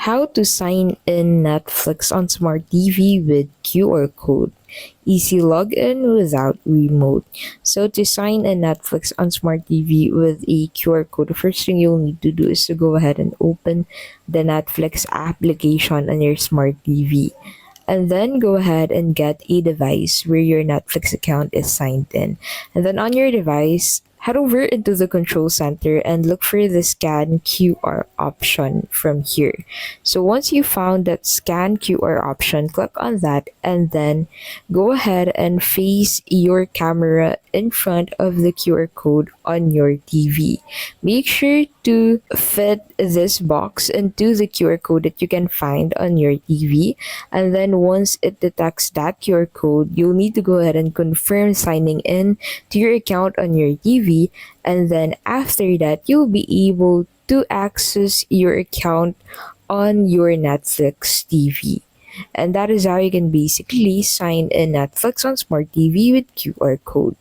How to sign in Netflix on Smart TV with QR code. Easy login without remote. So to sign in Netflix on Smart TV with a QR code, the first thing you'll need to do is to go ahead and open the Netflix application on your Smart TV. And then go ahead and get a device where your Netflix account is signed in. And then on your device, head over into the control center and look for the scan QR option from here. So once you found that scan QR option, click on that and then go ahead and face your camera in front of the QR code on your TV. Make sure to fit this box into the QR code that you can find on your TV. And then once it detects that QR code, you'll need to go ahead and confirm signing in to your account on your TV. And then after that, you'll be able to access your account on your Netflix TV. And that is how you can basically sign in Netflix on Smart TV with QR code.